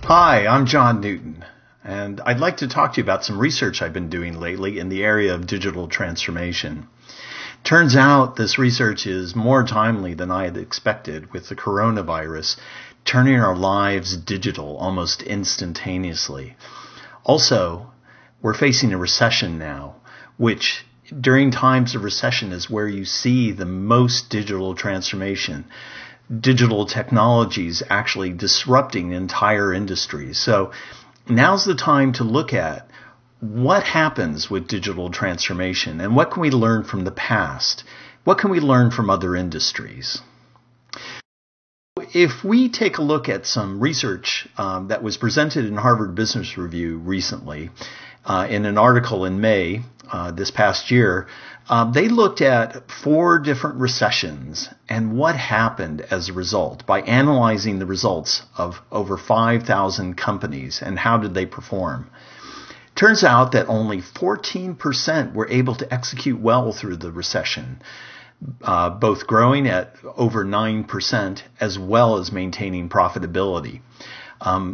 Hi, I'm John Newton, and I'd like to talk to you about some research I've been doing lately in the area of digital transformation. Turns out this research is more timely than I had expected, with the coronavirus turning our lives digital almost instantaneously. Also, we're facing a recession now, which during times of recession is where you see the most digital transformation. Digital technologies actually disrupting entire industries. So now's the time to look at what happens with digital transformation and what can we learn from the past? What can we learn from other industries? If we take a look at some research that was presented in Harvard Business Review recently, in an article in May this past year, they looked at 4 different recessions and what happened as a result by analyzing the results of over 5,000 companies and how did they perform. Turns out that only 14% were able to execute well through the recession, both growing at over 9% as well as maintaining profitability.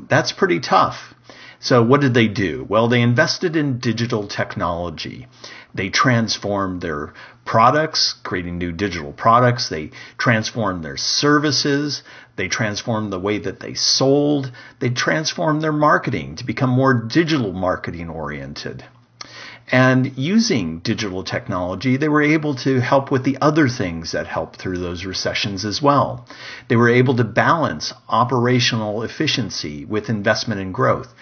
That's pretty tough. So what did they do? Well, they invested in digital technology. They transformed their products, creating new digital products. They transformed their services. They transformed the way that they sold. They transformed their marketing to become more digital marketing oriented. And using digital technology, they were able to help with the other things that helped through those recessions as well. They were able to balance operational efficiency with investment and growth.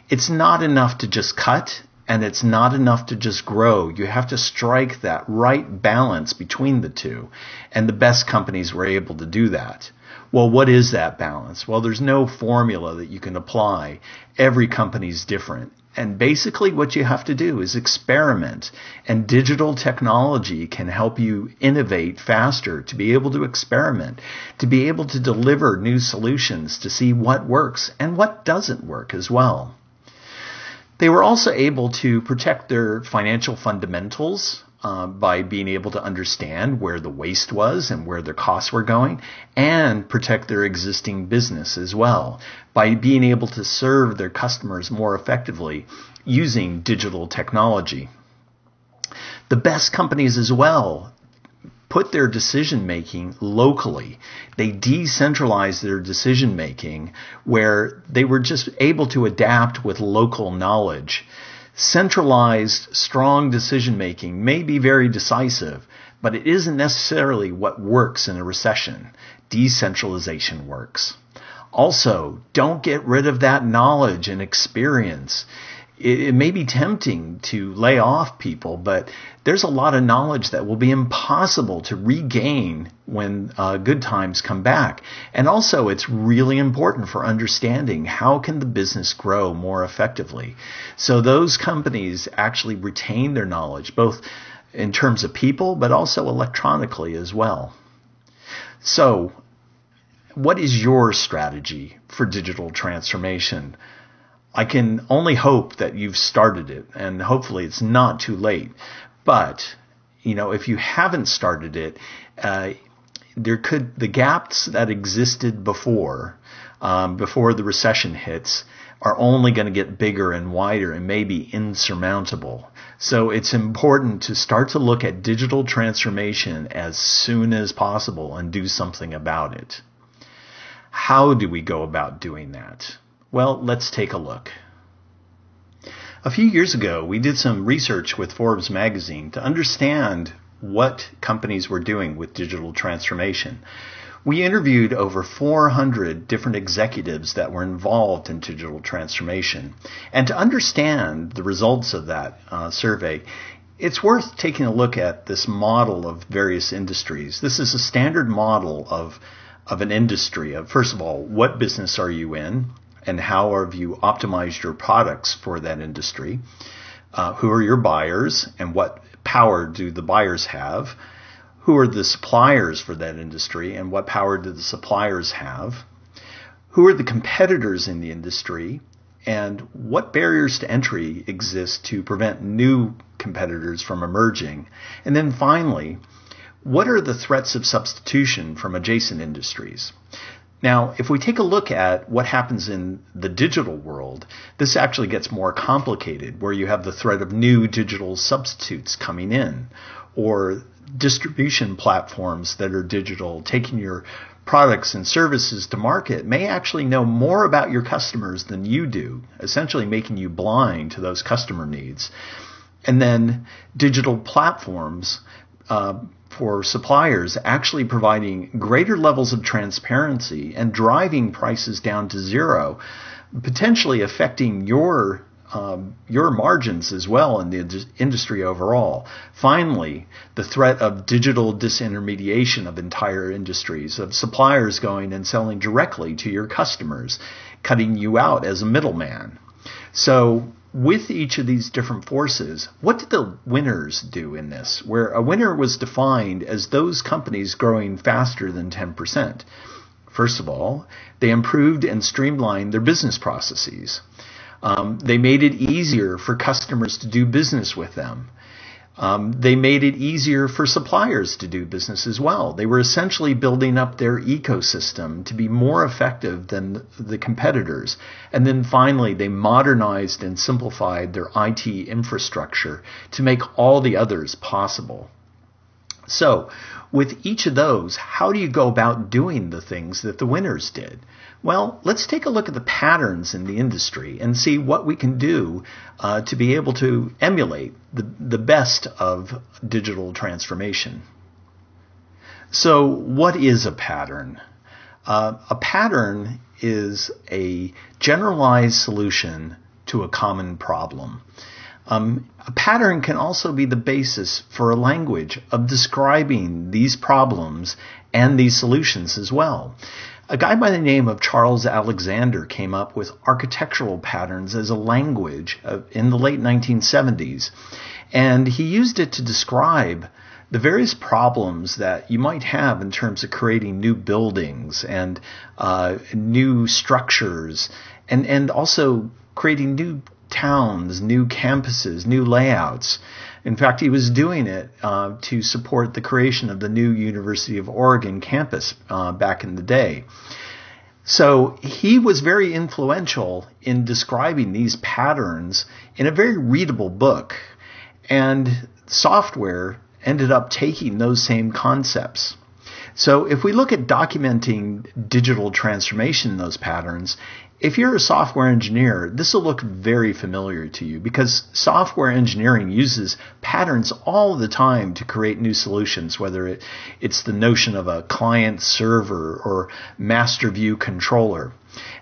It's not enough to just cut, and it's not enough to just grow. You have to strike that right balance between the two. And the best companies were able to do that. Well, what is that balance? Well, there's no formula that you can apply. Every company's different. And basically what you have to do is experiment. And digital technology can help you innovate faster, to be able to experiment, to be able to deliver new solutions, to see what works and what doesn't work as well. They were also able to protect their financial fundamentals by being able to understand where the waste was and where their costs were going, and protect their existing business as well by being able to serve their customers more effectively using digital technology. The best companies as well put their decision-making locally. They decentralized their decision-making where they were just able to adapt with local knowledge. Centralized, strong decision-making may be very decisive, but it isn't necessarily what works in a recession. Decentralization works. Also, don't get rid of that knowledge and experience. It may be tempting to lay off people, but there's a lot of knowledge that will be impossible to regain when good times come back. And also, it's really important for understanding how can the business grow more effectively. So those companies actually retain their knowledge, both in terms of people, but also electronically as well. So, what is your strategy for digital transformation? I can only hope that you've started it, and hopefully it's not too late. But, if you haven't started it, the gaps that existed before the recession hits are only going to get bigger and wider and maybe insurmountable. So it's important to start to look at digital transformation as soon as possible and do something about it. How do we go about doing that? Well, let's take a look. A few years ago, we did some research with Forbes magazine to understand what companies were doing with digital transformation. We interviewed over 400 different executives that were involved in digital transformation. And to understand the results of that survey, it's worth taking a look at this model of various industries. This is a standard model of an industry. First of all, what business are you in? And how have you optimized your products for that industry? Who are your buyers and what power do the buyers have? Who are the suppliers for that industry and what power do the suppliers have? Who are the competitors in the industry and what barriers to entry exist to prevent new competitors from emerging? And then finally, what are the threats of substitution from adjacent industries? Now, if we take a look at what happens in the digital world, this actually gets more complicated, where you have the threat of new digital substitutes coming in, or distribution platforms that are digital, taking your products and services to market, may actually know more about your customers than you do, essentially making you blind to those customer needs. And then digital platforms for suppliers actually providing greater levels of transparency and driving prices down to zero, potentially affecting your margins as well in the industry overall. Finally, the threat of digital disintermediation of entire industries, of suppliers going and selling directly to your customers, cutting you out as a middleman. So with each of these different forces, what did the winners do in this? Where a winner was defined as those companies growing faster than 10%. First of all, they improved and streamlined their business processes. They made it easier for customers to do business with them. They made it easier for suppliers to do business as well. They were essentially building up their ecosystem to be more effective than the competitors. And then finally, they modernized and simplified their IT infrastructure to make all the others possible. So, with each of those, how do you go about doing the things that the winners did? Well, let's take a look at the patterns in the industry and see what we can do to be able to emulate the best of digital transformation. So, what is a pattern? A pattern is a generalized solution to a common problem. A pattern can also be the basis for a language of describing these problems and these solutions as well. A guy by the name of Charles Alexander came up with architectural patterns as a language in the late 1970s, and he used it to describe the various problems that you might have in terms of creating new buildings and new structures, and also creating new towns, new campuses, new layouts. In fact, he was doing it to support the creation of the new University of Oregon campus back in the day. So he was very influential in describing these patterns in a very readable book. And software ended up taking those same concepts. So if we look at documenting digital transformation in those patterns, if you're a software engineer, this will look very familiar to you because software engineering uses patterns all the time to create new solutions, whether it's the notion of a client server or master view controller.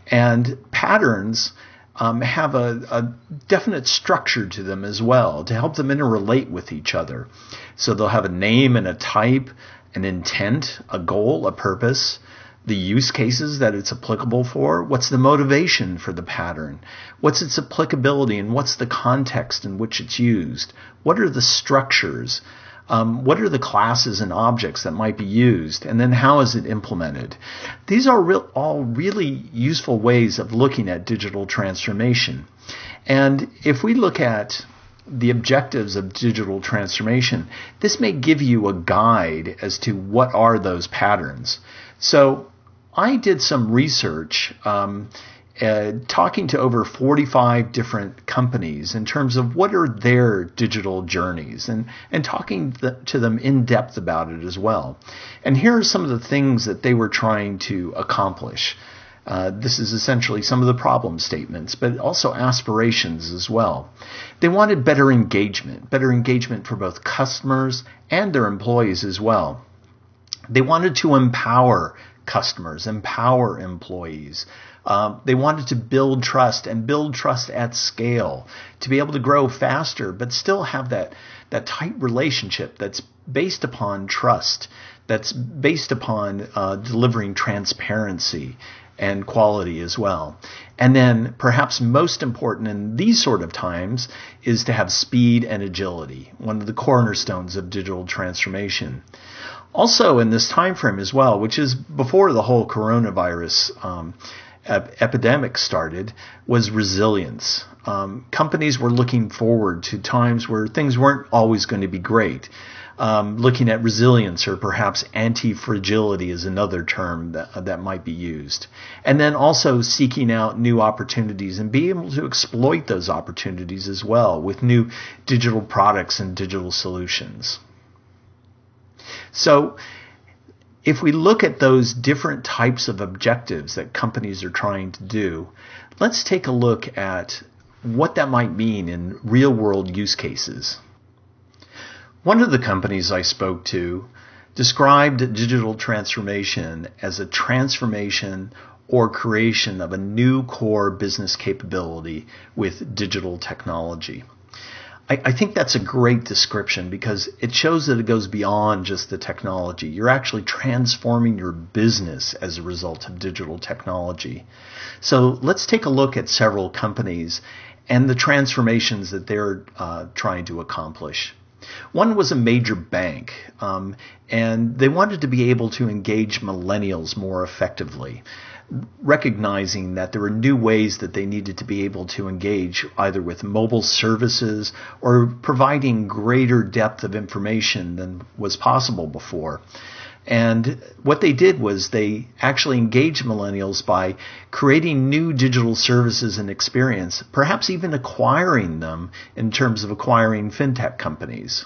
And patterns have a definite structure to them as well to help them interrelate with each other. So they'll have a name and a type, an intent, a goal, a purpose, the use cases that it's applicable for, what's the motivation for the pattern, what's its applicability, and what's the context in which it's used, what are the structures, what are the classes and objects that might be used, and then how is it implemented. These are all really useful ways of looking at digital transformation. And if we look at the objectives of digital transformation, this may give you a guide as to what are those patterns. So I did some research talking to over 45 different companies in terms of what are their digital journeys and talking to them in depth about it as well. And here are some of the things that they were trying to accomplish. This is essentially some of the problem statements, but also aspirations as well. They wanted better engagement for both customers and their employees as well. They wanted to empower customers, empower employees. They wanted to build trust at scale, to be able to grow faster, but still have that tight relationship that's based upon trust, that's based upon delivering transparency and quality as well. And then perhaps most important in these sort of times is to have speed and agility, one of the cornerstones of digital transformation. Also in this time frame as well, which is before the whole coronavirus epidemic started, was resilience. Companies were looking forward to times where things weren't always going to be great. Looking at resilience, or perhaps anti-fragility is another term that might be used. And then also seeking out new opportunities and being able to exploit those opportunities as well with new digital products and digital solutions. So if we look at those different types of objectives that companies are trying to do, let's take a look at what that might mean in real-world use cases. One of the companies I spoke to described digital transformation as a transformation or creation of a new core business capability with digital technology. I think that's a great description because it shows that it goes beyond just the technology. You're actually transforming your business as a result of digital technology. So let's take a look at several companies and the transformations that they're trying to accomplish. One was a major bank, and they wanted to be able to engage millennials more effectively, recognizing that there were new ways that they needed to be able to engage either with mobile services or providing greater depth of information than was possible before. And what they did was they actually engaged millennials by creating new digital services and experience, perhaps even acquiring them in terms of acquiring fintech companies.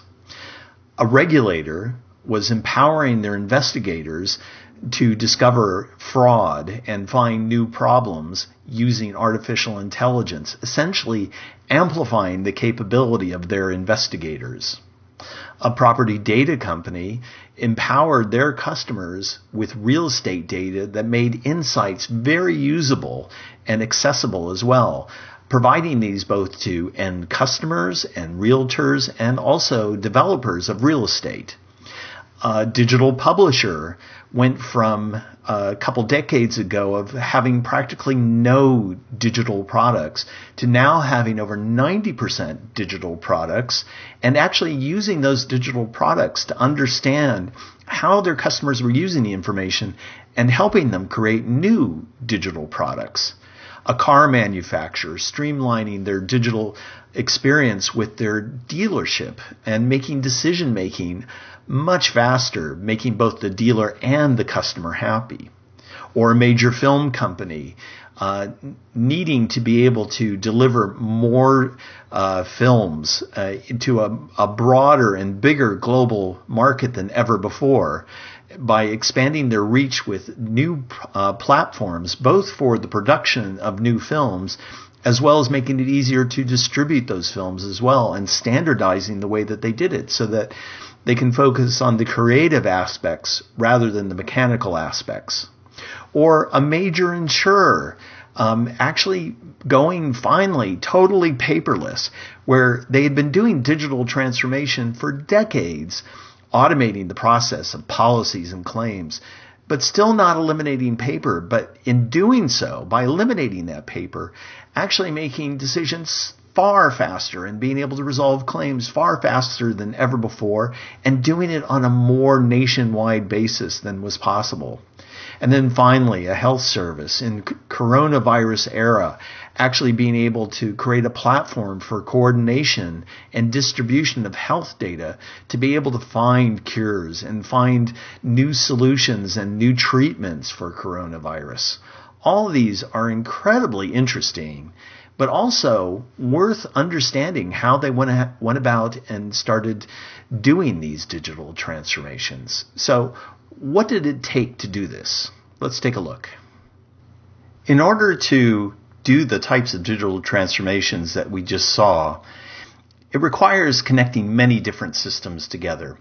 A regulator was empowering their investigators to discover fraud and find new problems using artificial intelligence, essentially amplifying the capability of their investigators. A property data company empowered their customers with real estate data that made insights very usable and accessible as well, providing these both to end customers and realtors and also developers of real estate. A digital publisher went from a couple decades ago of having practically no digital products to now having over 90% digital products and actually using those digital products to understand how their customers were using the information and helping them create new digital products. A car manufacturer streamlining their digital experience with their dealership and making decision making much faster, making both the dealer and the customer happy. Or a major film company needing to be able to deliver more films into a broader and bigger global market than ever before by expanding their reach with new platforms, both for the production of new films as well as making it easier to distribute those films as well and standardizing the way that they did it so that they can focus on the creative aspects rather than the mechanical aspects. Or a major insurer actually going finally totally paperless, where they had been doing digital transformation for decades, automating the process of policies and claims, but still not eliminating paper. But in doing so, by eliminating that paper, actually making decisions far faster and being able to resolve claims far faster than ever before and doing it on a more nationwide basis than was possible. And then finally, a health service in coronavirus era, actually being able to create a platform for coordination and distribution of health data to be able to find cures and find new solutions and new treatments for coronavirus. All of these are incredibly interesting, but also worth understanding how they went about and started doing these digital transformations. So what did it take to do this? Let's take a look. In order to do the types of digital transformations that we just saw, it requires connecting many different systems together.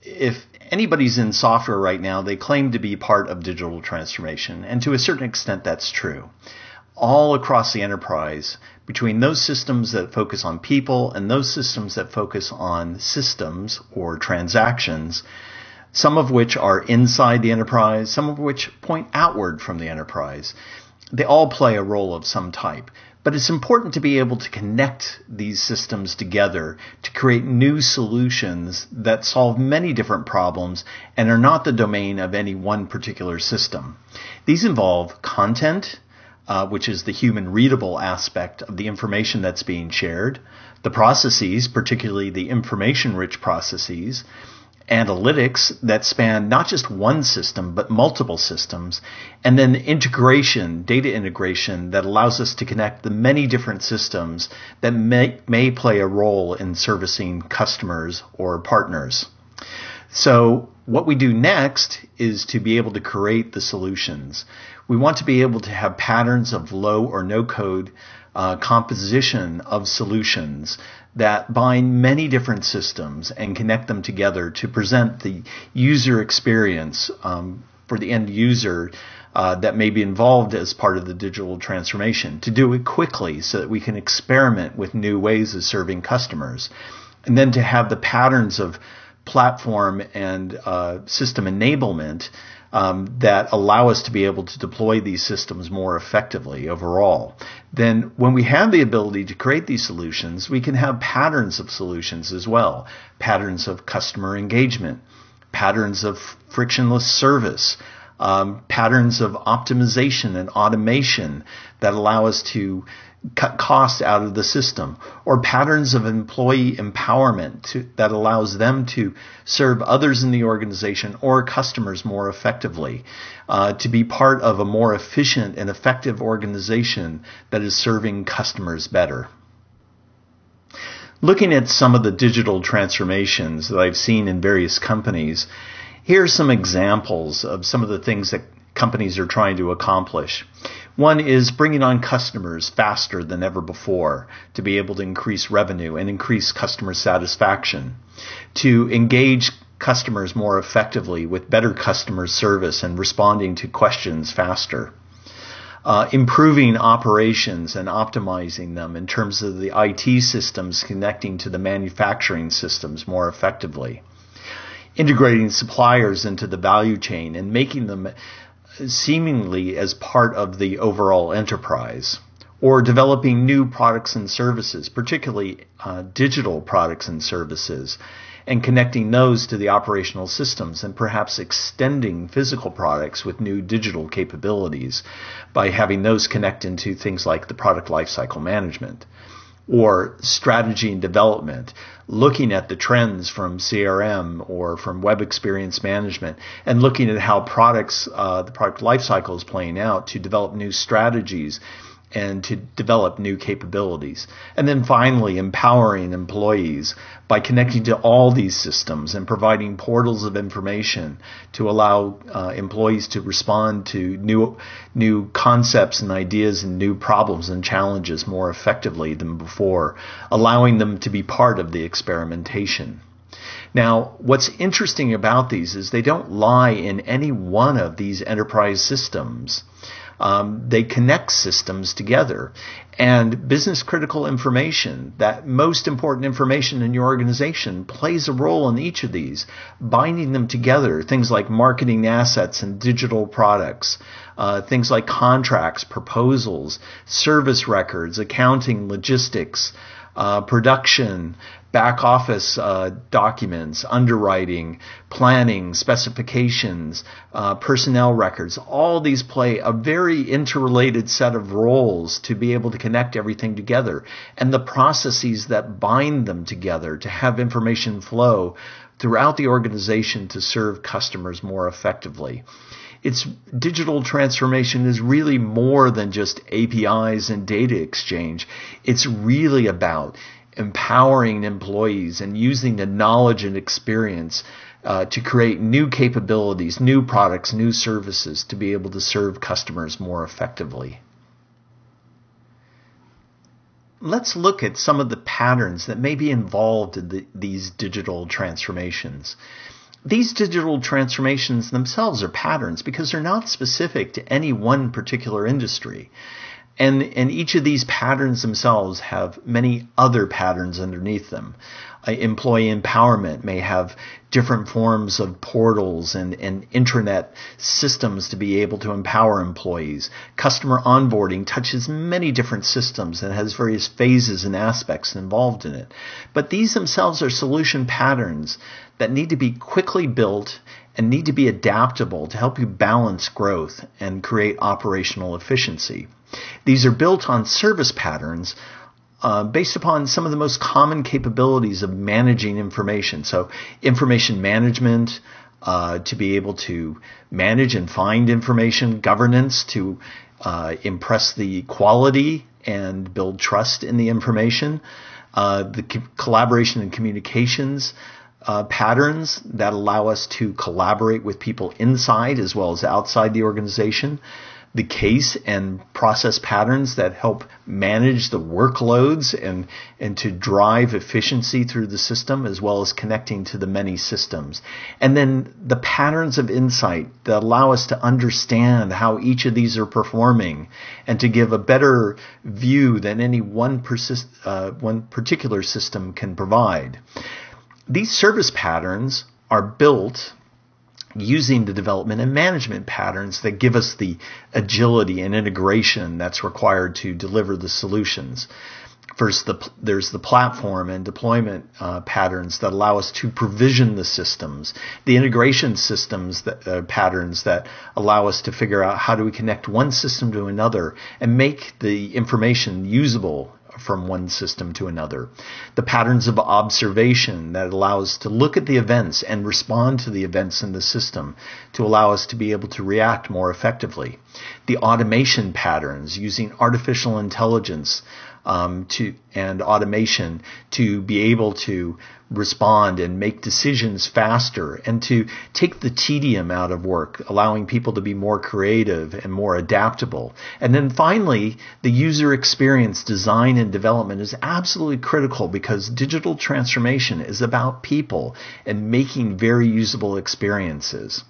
If anybody's in software right now, they claim to be part of digital transformation, and to a certain extent that's true. All across the enterprise, between those systems that focus on people and those systems that focus on systems or transactions, some of which are inside the enterprise, some of which point outward from the enterprise. They all play a role of some type. But it's important to be able to connect these systems together to create new solutions that solve many different problems and are not the domain of any one particular system. These involve content, which is the human readable aspect of the information that's being shared, the processes, particularly the information-rich processes, analytics that span not just one system, but multiple systems, and then integration, data integration that allows us to connect the many different systems that may play a role in servicing customers or partners. So what we do next is to be able to create the solutions. We want to be able to have patterns of low or no code composition of solutions that bind many different systems and connect them together to present the user experience for the end user that may be involved as part of the digital transformation, to do it quickly so that we can experiment with new ways of serving customers, and then to have the patterns of platform and system enablement that allow us to be able to deploy these systems more effectively overall. Then when we have the ability to create these solutions, we can have patterns of solutions as well. Patterns of customer engagement, patterns of frictionless service, patterns of optimization and automation that allow us to cut costs out of the system, or patterns of employee empowerment that allows them to serve others in the organization or customers more effectively, to be part of a more efficient and effective organization that is serving customers better. Looking at some of the digital transformations that I've seen in various companies, here are some examples of some of the things that companies are trying to accomplish. One is bringing on customers faster than ever before to be able to increase revenue and increase customer satisfaction, to engage customers more effectively with better customer service and responding to questions faster, improving operations and optimizing them in terms of the IT systems connecting to the manufacturing systems more effectively, integrating suppliers into the value chain and making them seemingly as part of the overall enterprise, or developing new products and services, particularly digital products and services, and connecting those to the operational systems and perhaps extending physical products with new digital capabilities by having those connect into things like the product lifecycle management. Or strategy and development, looking at the trends from CRM or from web experience management and looking at how the product lifecycle is playing out to develop new strategies and to develop new capabilities. And then finally, empowering employees by connecting to all these systems and providing portals of information to allow employees to respond to new concepts and ideas and new problems and challenges more effectively than before, allowing them to be part of the experimentation. Now, what's interesting about these is they don't lie in any one of these enterprise systems. They connect systems together, and business critical information, that most important information in your organization, plays a role in each of these, binding them together. Things like marketing assets and digital products, things like contracts, proposals, service records, accounting, logistics, production, back office documents, underwriting, planning, specifications, personnel records. All these play a very interrelated set of roles to be able to connect everything together, and the processes that bind them together to have information flow throughout the organization to serve customers more effectively. Digital transformation is really more than just APIs and data exchange. It's really about empowering employees and using the knowledge and experience to create new capabilities, new products, new services to be able to serve customers more effectively. Let's look at some of the patterns that may be involved in these digital transformations. These digital transformations themselves are patterns because they're not specific to any one particular industry. And each of these patterns themselves have many other patterns underneath them. Employee empowerment may have different forms of portals and intranet systems to be able to empower employees. Customer onboarding touches many different systems and has various phases and aspects involved in it. But these themselves are solution patterns that need to be quickly built and need to be adaptable to help you balance growth and create operational efficiency. These are built on service patterns based upon some of the most common capabilities of managing information. So information management, to be able to manage and find information, governance to impress the quality and build trust in the information, the collaboration and communications patterns that allow us to collaborate with people inside as well as outside the organization, the case and process patterns that help manage the workloads and to drive efficiency through the system as well as connecting to the many systems. And then the patterns of insight that allow us to understand how each of these are performing and to give a better view than any one particular system can provide. These service patterns are built using the development and management patterns that give us the agility and integration that's required to deliver the solutions. First, there's the platform and deployment patterns that allow us to provision the systems, the integration systems patterns that allow us to figure out how do we connect one system to another and make the information usable from one system to another. The patterns of observation that allow us to look at the events and respond to the events in the system to allow us to be able to react more effectively. The automation patterns using artificial intelligence and automation to be able to respond and make decisions faster and to take the tedium out of work, allowing people to be more creative and more adaptable. And then finally, the user experience design and development is absolutely critical because digital transformation is about people and making very usable experiences.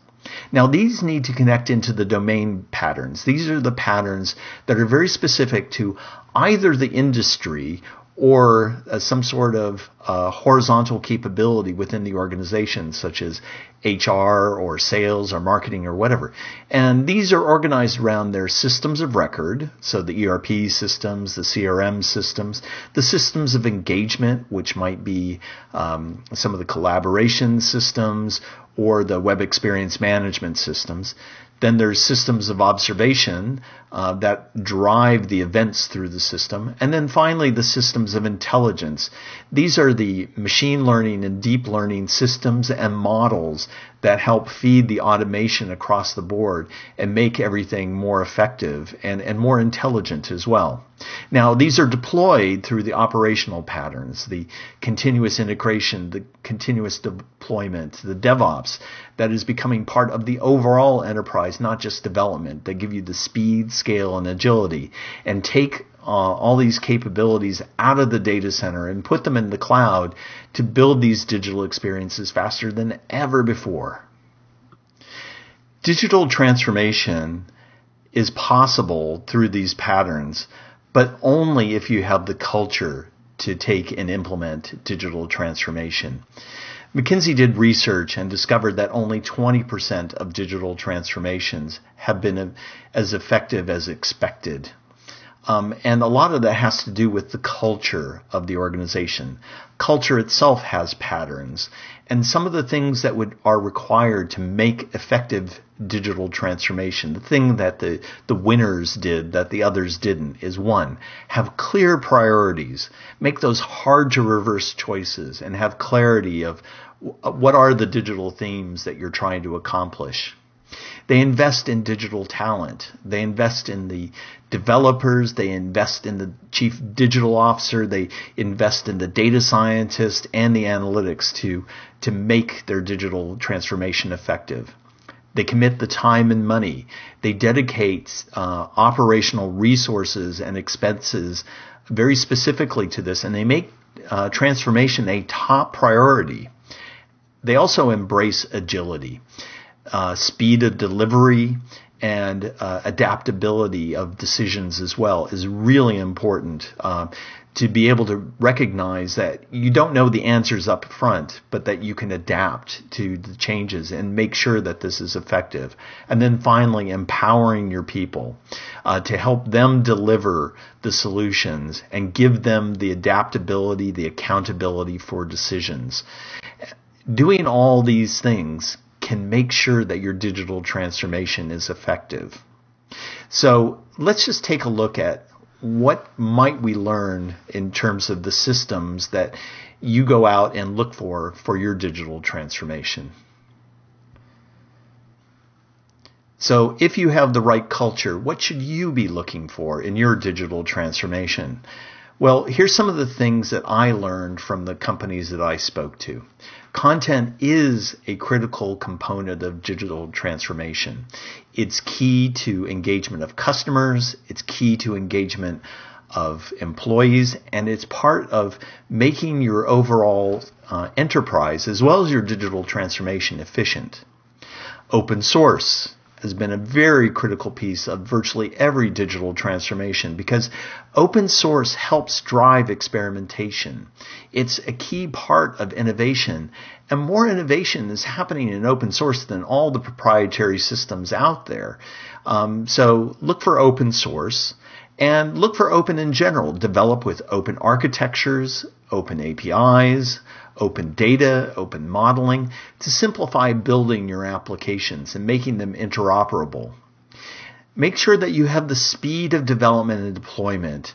Now, these need to connect into the domain patterns. These are the patterns that are very specific to either the industry or some sort of horizontal capability within the organization, such as HR or sales or marketing or whatever. And these are organized around their systems of record, so the ERP systems, the CRM systems, the systems of engagement, which might be some of the collaboration systems or the web experience management systems. Then there's systems of observation that drive the events through the system. And then finally, the systems of intelligence. These are the machine learning and deep learning systems and models that help feed the automation across the board and make everything more effective and more intelligent as well. Now, these are deployed through the operational patterns, the continuous integration, the continuous deployment, the DevOps that is becoming part of the overall enterprise, not just development. They give you the speed, scale, and agility and take all these capabilities out of the data center and put them in the cloud to build these digital experiences faster than ever before. Digital transformation is possible through these patterns, but only if you have the culture to take and implement digital transformation. McKinsey did research and discovered that only 20% of digital transformations have been as effective as expected. And a lot of that has to do with the culture of the organization. Culture itself has patterns. And some of the things that are required to make effective digital transformation, the thing that the winners did that the others didn't, is one, have clear priorities. Make those hard to reverse choices and have clarity of what are the digital themes that you're trying to accomplish. They invest in digital talent. They invest in the developers. They invest in the chief digital officer. They invest in the data scientist and the analytics to make their digital transformation effective. They commit the time and money. They dedicate operational resources and expenses very specifically to this, and they make transformation a top priority. They also embrace agility. Speed of delivery and adaptability of decisions as well is really important to be able to recognize that you don't know the answers up front, but that you can adapt to the changes and make sure that this is effective. And then finally, empowering your people to help them deliver the solutions and give them the adaptability, the accountability for decisions. Doing all these things can make sure that your digital transformation is effective. So let's just take a look at what might we learn in terms of the systems that you go out and look for your digital transformation. So if you have the right culture, what should you be looking for in your digital transformation? Well, here's some of the things that I learned from the companies that I spoke to. Content is a critical component of digital transformation. It's key to engagement of customers, it's key to engagement of employees, and it's part of making your overall enterprise as well as your digital transformation efficient. Open source has been a very critical piece of virtually every digital transformation because open source helps drive experimentation. It's a key part of innovation, and more innovation is happening in open source than all the proprietary systems out there. So look for open source and look for open in general. Develop with open architectures, open APIs, open data, open modeling, to simplify building your applications and making them interoperable. Make sure that you have the speed of development and deployment,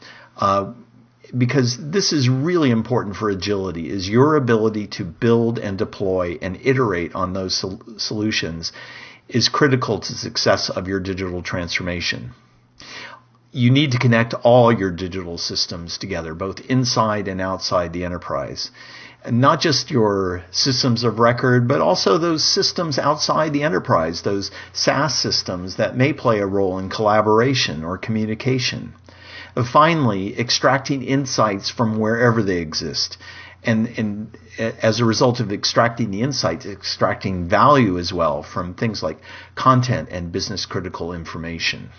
because this is really important for agility, is your ability to build and deploy and iterate on those solutions is critical to success of your digital transformation. You need to connect all your digital systems together, both inside and outside the enterprise. And not just your systems of record, but also those systems outside the enterprise, those SaaS systems that may play a role in collaboration or communication. Finally, extracting insights from wherever they exist. And as a result of extracting the insights, extracting value as well from things like content and business critical information.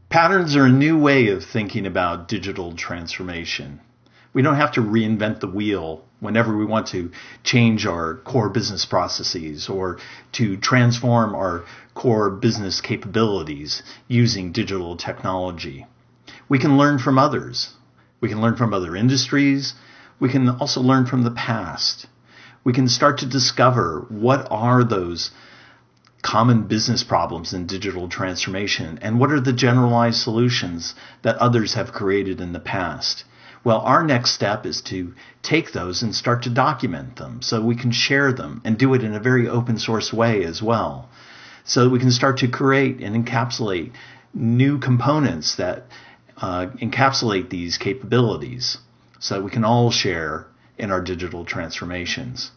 Patterns are a new way of thinking about digital transformation. We don't have to reinvent the wheel whenever we want to change our core business processes or to transform our core business capabilities using digital technology. We can learn from others. We can learn from other industries. We can also learn from the past. We can start to discover what are those common business problems in digital transformation and what are the generalized solutions that others have created in the past. Well, our next step is to take those and start to document them so we can share them and do it in a very open source way as well. So that we can start to create and encapsulate new components that encapsulate these capabilities so that we can all share in our digital transformations.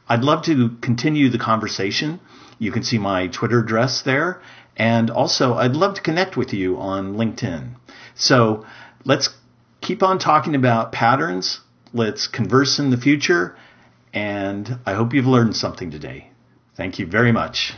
I'd love to continue the conversation. You can see my Twitter address there. And also, I'd love to connect with you on LinkedIn. So let's keep on talking about patterns. Let's converse in the future. And I hope you've learned something today. Thank you very much.